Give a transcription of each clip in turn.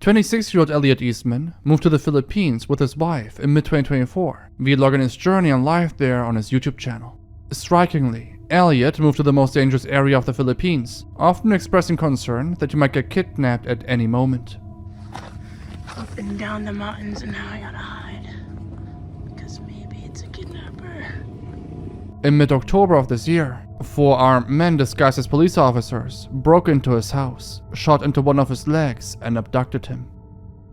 26-year-old Elliot Eastman moved to the Philippines with his wife in mid-2024, vlogging his journey on life there on his YouTube channel. Strikingly, Elliot moved to the most dangerous area of the Philippines, often expressing concern that he might get kidnapped at any moment. Up and down the mountains and now I gotta hide. Because maybe it's a kidnapper. In mid-October of this year, 4 armed men disguised as police officers broke into his house, shot into one of his legs, and abducted him.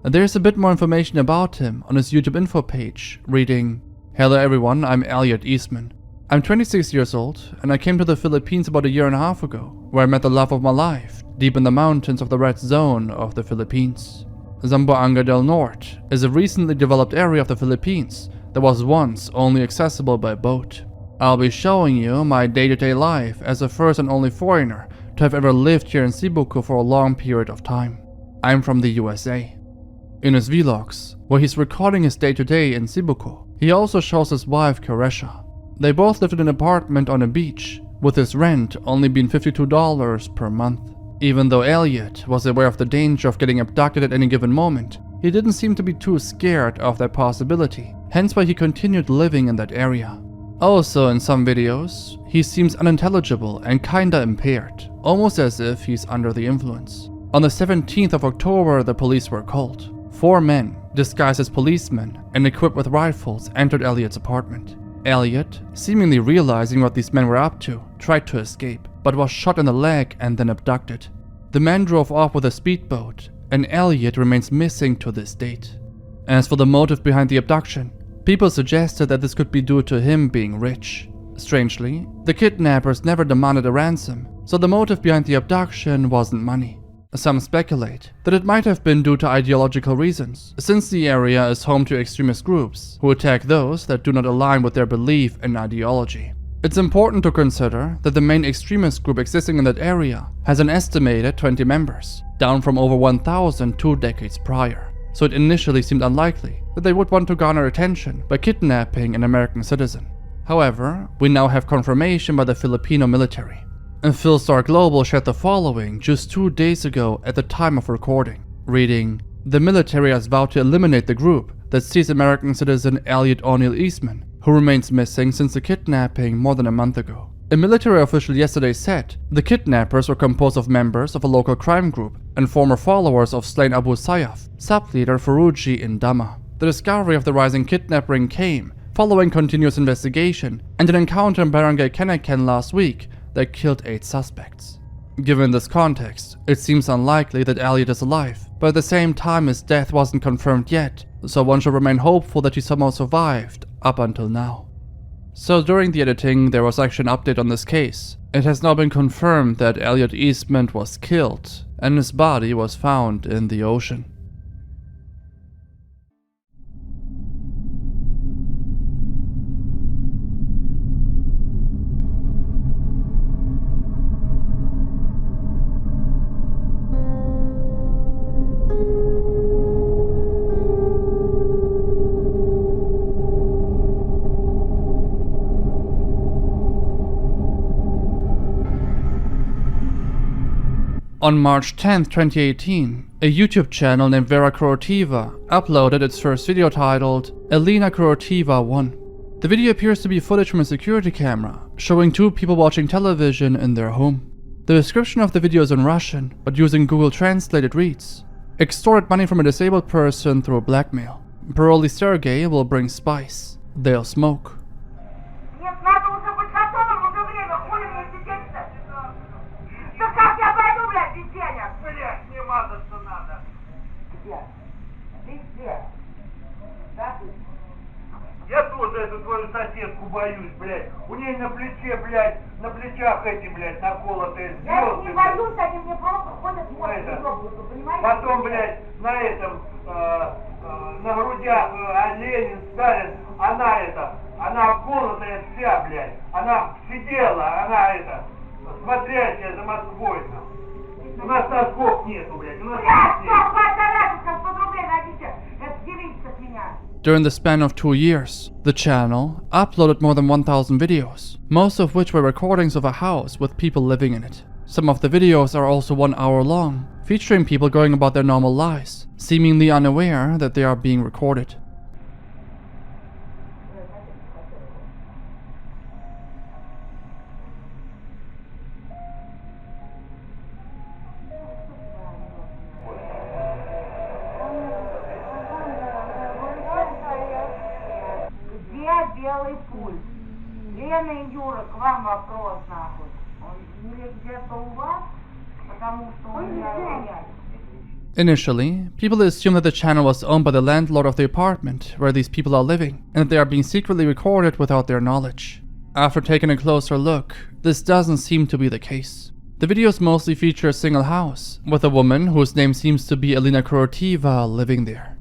There's a bit more information about him on his YouTube info page, reading, "Hello everyone, I'm Elliot Eastman. I'm 26 years old, and I came to the Philippines about 1.5 years ago, where I met the love of my life, deep in the mountains of the red zone of the Philippines. Zamboanga del Norte is a recently developed area of the Philippines that was once only accessible by boat. I'll be showing you my day-to-day life as the first and only foreigner to have ever lived here in Cebu for a long period of time. I'm from the USA." In his vlogs, where he's recording his day-to-day in Cebu, he also shows his wife Karerak. They both lived in an apartment on a beach, with his rent only being $52 per month. Even though Elliot was aware of the danger of getting abducted at any given moment, he didn't seem to be too scared of that possibility, hence why he continued living in that area. Also, in some videos, he seems unintelligible and kinda impaired, almost as if he's under the influence. On the 17th of October, the police were called. 4 men, disguised as policemen and equipped with rifles, entered Elliot's apartment. Elliot, seemingly realizing what these men were up to, tried to escape, but was shot in the leg and then abducted. The men drove off with a speedboat, and Elliot remains missing to this date. As for the motive behind the abduction, people suggested that this could be due to him being rich. Strangely, the kidnappers never demanded a ransom, so the motive behind the abduction wasn't money. Some speculate that it might have been due to ideological reasons, since the area is home to extremist groups who attack those that do not align with their belief and ideology. It's important to consider that the main extremist group existing in that area has an estimated 20 members, down from over 1,000 2 decades prior, so it initially seemed unlikely that they would want to garner attention by kidnapping an American citizen. However, we now have confirmation by the Filipino military. And Philstar Global shared the following just 2 days ago at the time of recording, reading, "The military has vowed to eliminate the group that seized American citizen Elliot Eastman, who remains missing since the kidnapping more than a month ago." A military official yesterday said the kidnappers were composed of members of a local crime group and former followers of slain Abu Sayyaf, sub-leader Faruji in Dama. The discovery of the rising kidnap ring came following continuous investigation and an encounter in Barangay Kenaken last week that killed 8 suspects. Given this context, it seems unlikely that Elliot is alive, but at the same time his death wasn't confirmed yet, so one should remain hopeful that he somehow survived up until now. So during the editing, there was actually an update on this case. It has now been confirmed that Elliot Eastman was killed, and his body was found in the ocean. On March 10, 2018, a YouTube channel named Vera Korotaeva uploaded its first video titled Elena Korotaeva 1. The video appears to be footage from a security camera, showing 2 people watching television in their home. The description of the video is in Russian, but using Google Translate it reads, "Extorted money from a disabled person through blackmail. Paroli Sergey will bring spice. They'll smoke." Я тоже эту твою соседку боюсь, блядь. У нее на плече, блядь, на плечах эти, блядь, наколотые звезды. Я их не боюсь, они мне просто ходят в мозг, понимаете? Потом, блядь, на этом, на грудях Ленин, Сталин, она обколотая вся, блядь. Она сидела, она смотрящая за Москвой. У нас носков нету, блядь. У нас During the span of 2 years, the channel uploaded more than 1,000 videos, most of which were recordings of a house with people living in it. Some of the videos are also 1 hour long, featuring people going about their normal lives, seemingly unaware that they are being recorded. Где белый пульс? Лена и Юра, к вам вопрос нахуй. Он где-то у вас? Потому что у меня... Initially, people assume that the channel was owned by the landlord of the apartment where these people are living, and that they are being secretly recorded without their knowledge. After taking a closer look, this doesn't seem to be the case. The videos mostly feature a single house, with a woman whose name seems to be Vera Korotaeva living there.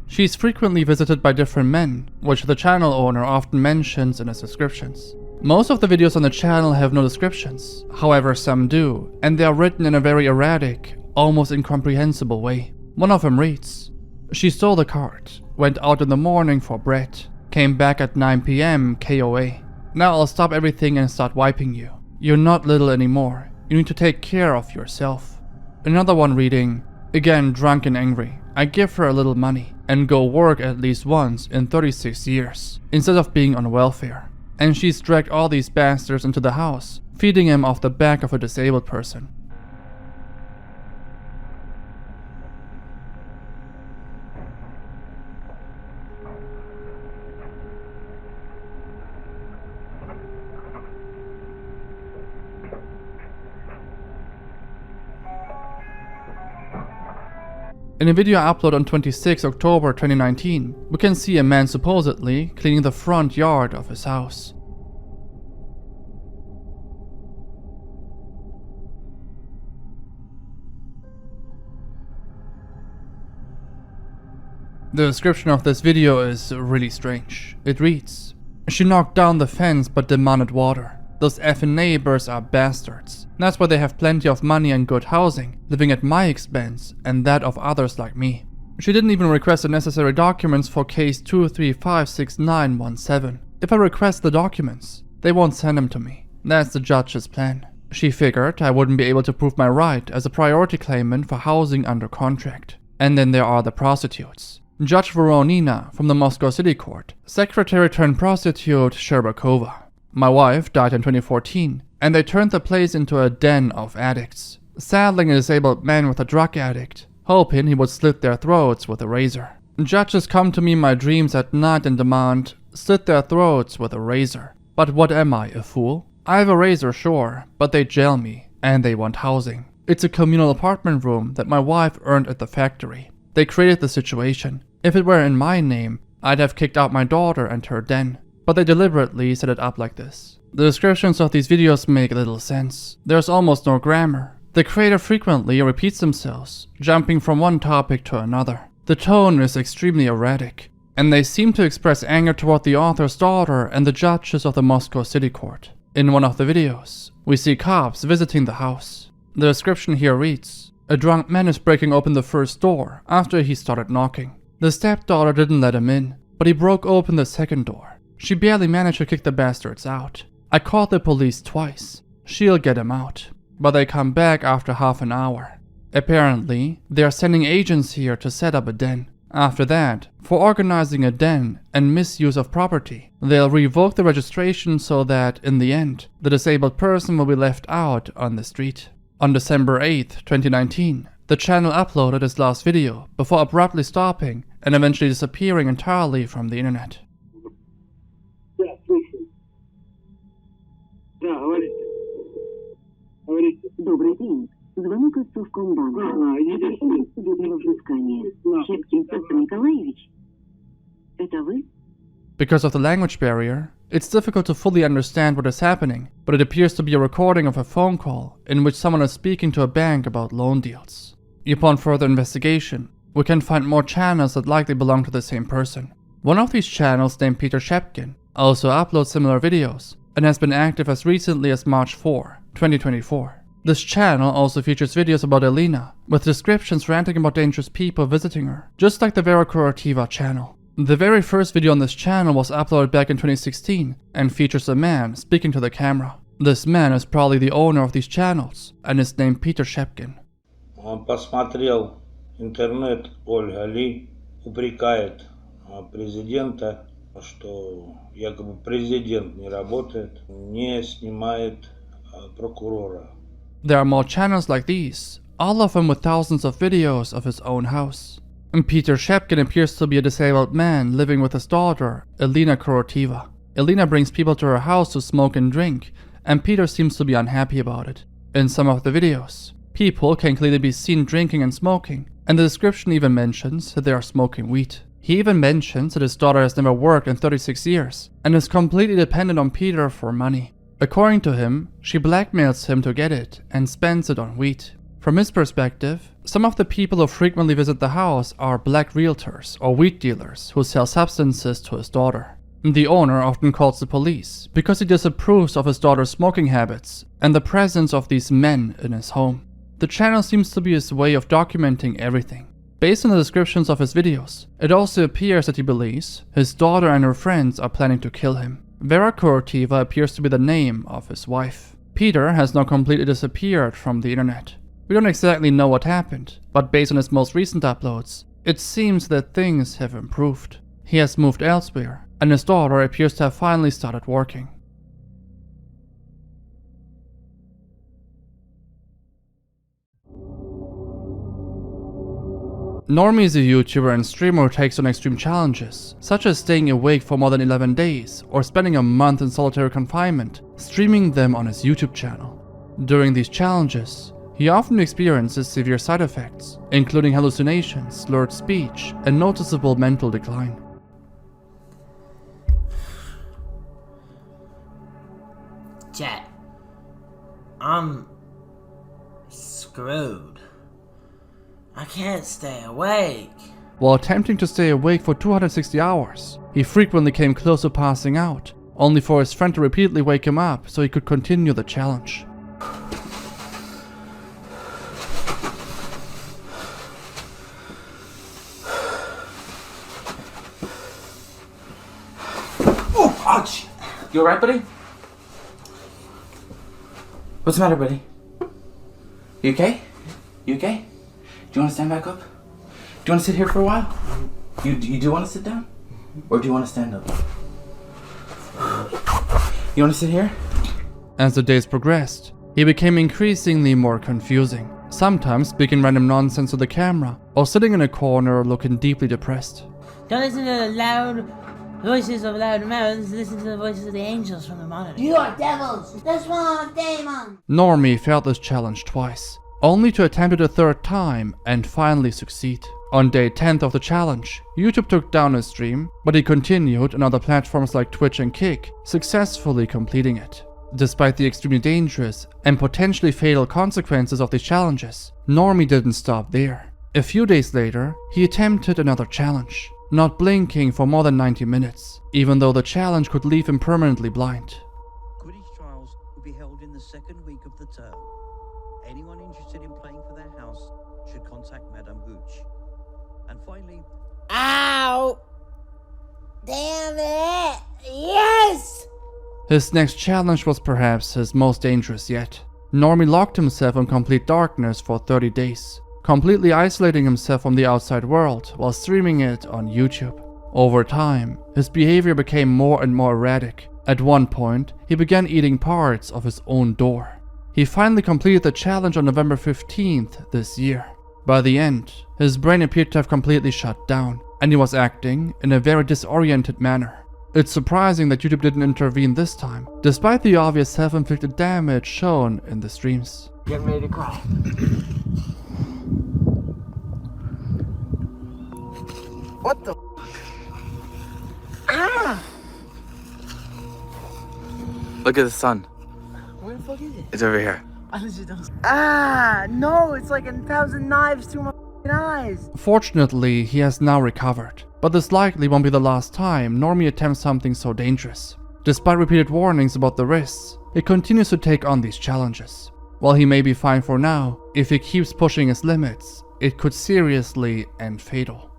She's frequently visited by different men, which the channel owner often mentions in his descriptions. Most of the videos on the channel have no descriptions, however some do, and they are written in a very erratic, almost incomprehensible way. One of them reads, "She stole the cart, went out in the morning for bread, came back at 9 PM KOA. Now I'll stop everything and start wiping you. You're not little anymore, you need to take care of yourself." Another one reading, "Again drunk and angry, I give her a little money and go work at least once in 36 years, instead of being on welfare. And she's dragged all these bastards into the house, feeding him off the back of a disabled person." In a video uploaded on 26 October 2019, we can see a man supposedly cleaning the front yard of his house. The description of this video is really strange. It reads, "She knocked down the fence but demanded water. Those effing neighbors are bastards. That's why they have plenty of money and good housing, living at my expense and that of others like me. She didn't even request the necessary documents for case 2356917. If I request the documents, they won't send them to me. That's the judge's plan. She figured I wouldn't be able to prove my right as a priority claimant for housing under contract. And then there are the prostitutes. Judge Voronina from the Moscow City Court, secretary turned prostitute Sherbakova. My wife died in 2014, and they turned the place into a den of addicts, saddling a disabled man with a drug addict, hoping he would slit their throats with a razor. Judges come to me in my dreams at night and demand, slit their throats with a razor. But what am I, a fool? I have a razor, sure, but they jail me, and they want housing. It's a communal apartment room that my wife earned at the factory. They created the situation. If it were in my name, I'd have kicked out my daughter and her den. But they deliberately set it up like this." The descriptions of these videos make little sense. There's almost no grammar. The creator frequently repeats themselves, jumping from one topic to another. The tone is extremely erratic, and they seem to express anger toward the author's daughter and the judges of the Moscow City Court. In one of the videos, we see cops visiting the house. The description here reads, "A drunk man is breaking open the first door after he started knocking. The stepdaughter didn't let him in, but he broke open the second door. She barely managed to kick the bastards out. I called the police twice. She'll get him out. But they come back after half an hour. Apparently, they are sending agents here to set up a den. After that, for organizing a den and misuse of property, they'll revoke the registration so that, in the end, the disabled person will be left out on the street." On December 8, 2019, the channel uploaded its last video before abruptly stopping and eventually disappearing entirely from the internet. Добрый день. Звонок из Совкомбанка. Судебного взыскания. Щепкин Петр Николаевич. Это вы? Because of the language barrier, it's difficult to fully understand what is happening, but it appears to be a recording of a phone call in which someone is speaking to a bank about loan deals. Upon further investigation, we can find more channels that likely belong to the same person. One of these channels, named Peter Shepkin, also uploads similar videos and has been active as recently as March 4, 2024. This channel also features videos about Elena, with descriptions ranting about dangerous people visiting her, just like the Vera Korotaeva channel. The very first video on this channel was uploaded back in 2016 and features a man speaking to the camera. This man is probably the owner of these channels and is named Peter Shepkin. Он посмотрел интернет, Ольга Ли упрекает президента, что якобы президент не работает, не снимает прокурора. There are more channels like these, all of them with thousands of videos of his own house. And Peter Shepkin appears to be a disabled man living with his daughter, Elena Korotaeva. Elena brings people to her house to smoke and drink, and Peter seems to be unhappy about it. In some of the videos, people can clearly be seen drinking and smoking, and the description even mentions that they are smoking weed. He even mentions that his daughter has never worked in 36 years, and is completely dependent on Peter for money. According to him, she blackmails him to get it and spends it on weed. From his perspective, some of the people who frequently visit the house are black realtors or weed dealers who sell substances to his daughter. The owner often calls the police because he disapproves of his daughter's smoking habits and the presence of these men in his home. The channel seems to be his way of documenting everything. Based on the descriptions of his videos, it also appears that he believes his daughter and her friends are planning to kill him. Vera Korotaeva appears to be the name of his wife. Peter has now completely disappeared from the internet. We don't exactly know what happened, but based on his most recent uploads, it seems that things have improved. He has moved elsewhere, and his daughter appears to have finally started working. Norme is a YouTuber and streamer who takes on extreme challenges, such as staying awake for more than 11 days or spending a month in solitary confinement, streaming them on his YouTube channel. During these challenges, he often experiences severe side effects, including hallucinations, slurred speech, and noticeable mental decline. Chat, I'm screwed. I can't stay awake. While attempting to stay awake for 260 hours, he frequently came close to passing out, only for his friend to repeatedly wake him up so he could continue the challenge. Oh, ouch! You alright, buddy? What's the matter, buddy? You okay? You okay? Do you want to stand back up? Do you want to sit here for a while? You do want to sit down? Or do you want to stand up? You want to sit here? As the days progressed, he became increasingly more confusing, sometimes speaking random nonsense to the camera, or sitting in a corner looking deeply depressed. Don't listen to the loud voices of loud mouths, listen to the voices of the angels from the monitor. You are devils. This one, demon. Norme failed this challenge twice, only to attempt it a third time and finally succeed. On day 10th of the challenge, YouTube took down his stream, but he continued on other platforms like Twitch and Kick, successfully completing it. Despite the extremely dangerous and potentially fatal consequences of these challenges, Norme didn't stop there. A few days later, he attempted another challenge, not blinking for more than 90 minutes, even though the challenge could leave him permanently blind. Quidditch trials will be held in the second week of the term. Anyone interested in playing for their house should contact Madame Hooch. And finally... Ow! Damn it! Yes! His next challenge was perhaps his most dangerous yet. Norme locked himself in complete darkness for 30 days, completely isolating himself from the outside world while streaming it on YouTube. Over time, his behavior became more and more erratic. At one point, he began eating parts of his own door. He finally completed the challenge on November 15th this year. By the end, his brain appeared to have completely shut down, and he was acting in a very disoriented manner. It's surprising that YouTube didn't intervene this time, despite the obvious self-inflicted damage shown in the streams. Get ready to cry. What the? Ah! Look at the sun. Where the fuck is it? It's over here. Ah, no, it's like 1,000 knives through my eyes. Fortunately, he has now recovered, but this likely won't be the last time Norme attempts something so dangerous. Despite repeated warnings about the risks, he continues to take on these challenges. While he may be fine for now, if he keeps pushing his limits, it could seriously end fatal.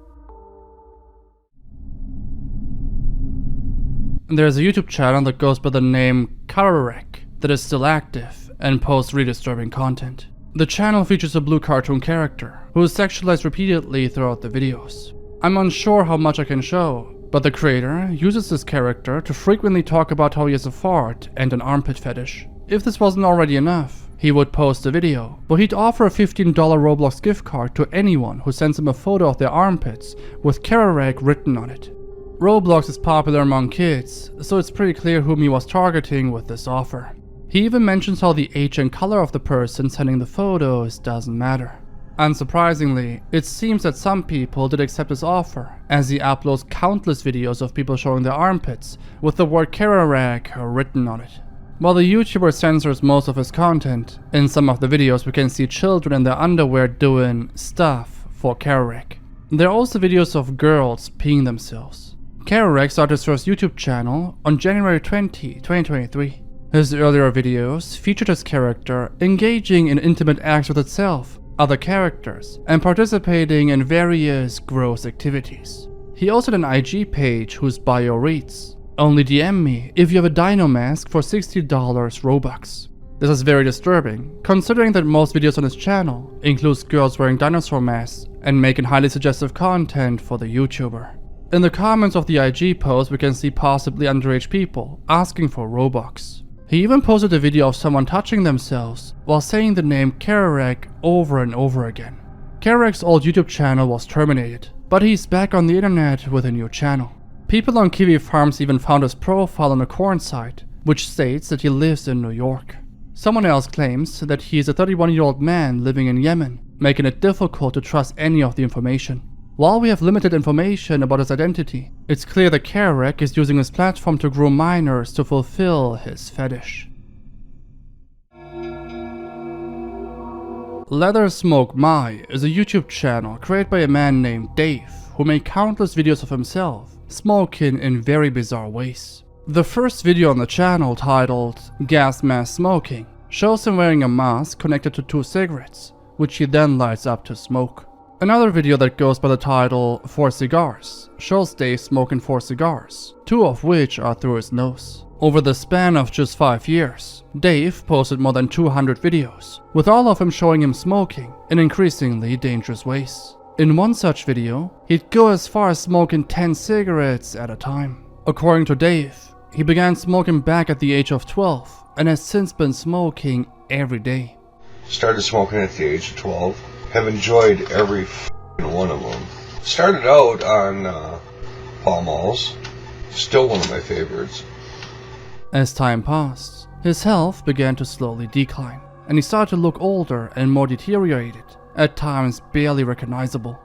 There's a YouTube channel that goes by the name Karerak that is still active and posts really disturbing content. The channel features a blue cartoon character who is sexualized repeatedly throughout the videos. I'm unsure how much I can show, but the creator uses this character to frequently talk about how he has a fart and an armpit fetish. If this wasn't already enough, he would post a video where he'd offer a $15 Roblox gift card to anyone who sends him a photo of their armpits with Karerak written on it. Roblox is popular among kids, so it's pretty clear whom he was targeting with this offer. He even mentions how the age and color of the person sending the photos doesn't matter. Unsurprisingly, it seems that some people did accept his offer, as he uploads countless videos of people showing their armpits with the word Karerak written on it. While the YouTuber censors most of his content, in some of the videos we can see children in their underwear doing stuff for Karerak. There are also videos of girls peeing themselves. Karerak started his first YouTube channel on January 20, 2023. His earlier videos featured his character engaging in intimate acts with itself, other characters, and participating in various gross activities. He also had an IG page whose bio reads, "Only DM me if you have a dino mask for $60 Robux." This is very disturbing, considering that most videos on his channel includes girls wearing dinosaur masks and making highly suggestive content for the YouTuber. In the comments of the IG post we can see possibly underage people asking for Robux. He even posted a video of someone touching themselves while saying the name Karerak over and over again. Karerak's old YouTube channel was terminated, but he's back on the internet with a new channel. People on Kiwi Farms even found his profile on a corn site, which states that he lives in New York. Someone else claims that he is a 31-year-old man living in Yemen, making it difficult to trust any of the information. While we have limited information about his identity, it's clear that Karerak is using his platform to groom minors to fulfill his fetish. Leathersmokemi is a YouTube channel created by a man named Dave, who made countless videos of himself smoking in very bizarre ways. The first video on the channel, titled Gas Mask Smoking, shows him wearing a mask connected to 2 cigarettes, which he then lights up to smoke. Another video that goes by the title 4 Cigars shows Dave smoking 4 cigars, 2 of which are through his nose. Over the span of just 5 years, Dave posted more than 200 videos, with all of them showing him smoking in increasingly dangerous ways. In one such video, he'd go as far as smoking 10 cigarettes at a time. According to Dave, he began smoking back at the age of 12 and has since been smoking every day. Started smoking at the age of 12. Have enjoyed every one of them. Started out on Pall Malls. Still one of my favorites. As time passed, his health began to slowly decline, and he started to look older and more deteriorated, at times barely recognizable.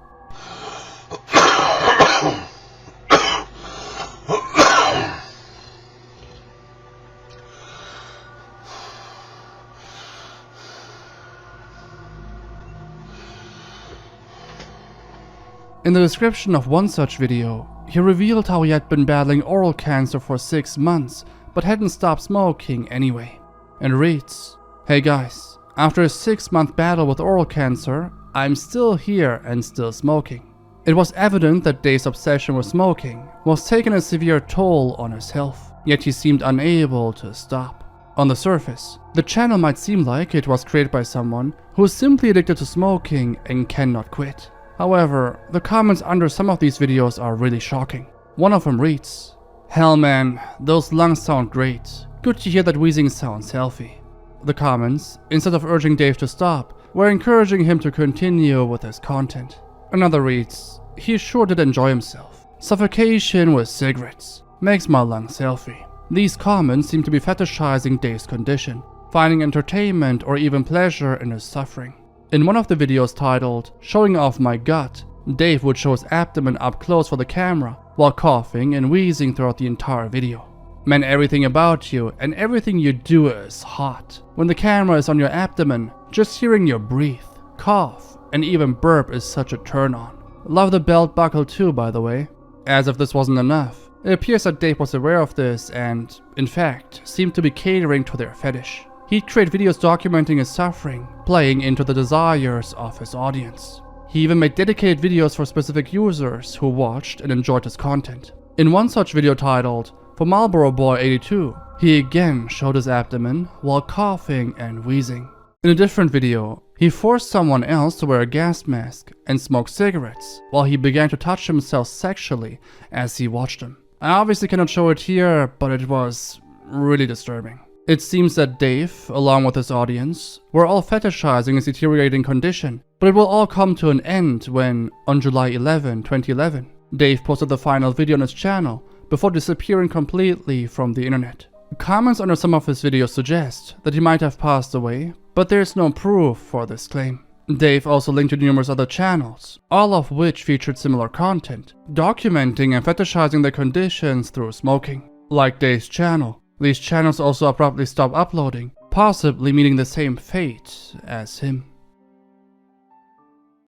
In the description of one such video, he revealed how he had been battling oral cancer for 6 months, but hadn't stopped smoking anyway. And reads, "Hey guys, after a 6-month battle with oral cancer, I'm still here and still smoking." It was evident that Dave's obsession with smoking was taking a severe toll on his health, yet he seemed unable to stop. On the surface, the channel might seem like it was created by someone who is simply addicted to smoking and cannot quit. However, the comments under some of these videos are really shocking. One of them reads, "Hell man, those lungs sound great. Good to hear that wheezing sounds healthy." The comments, instead of urging Dave to stop, were encouraging him to continue with his content. Another reads, "He sure did enjoy himself. Suffocation with cigarettes. Makes my lungs healthy." These comments seem to be fetishizing Dave's condition, finding entertainment or even pleasure in his suffering. In one of the videos titled "Showing Off My Gut," Dave would show his abdomen up close for the camera while coughing and wheezing throughout the entire video. Man, everything about you and everything you do is hot. When the camera is on your abdomen, just hearing you breathe, cough, and even burp is such a turn on. Love the belt buckle too, by the way. As if this wasn't enough, It appears that Dave was aware of this and, in fact, seemed to be catering to their fetish. He'd create videos documenting his suffering, playing into the desires of his audience. He even made dedicated videos for specific users who watched and enjoyed his content. In one such video titled, "For Marlboro Boy 82, he again showed his abdomen while coughing and wheezing. In a different video, he forced someone else to wear a gas mask and smoke cigarettes while he began to touch himself sexually as he watched them. I obviously cannot show it here, but it was really disturbing. It seems that Dave, along with his audience, were all fetishizing his deteriorating condition, but it will all come to an end when, on July 11, 2011, Dave posted the final video on his channel before disappearing completely from the internet. Comments under some of his videos suggest that he might have passed away, but there is no proof for this claim. Dave also linked to numerous other channels, all of which featured similar content, documenting and fetishizing their conditions through smoking. Like Dave's channel, these channels also abruptly stopped uploading, possibly meeting the same fate as him.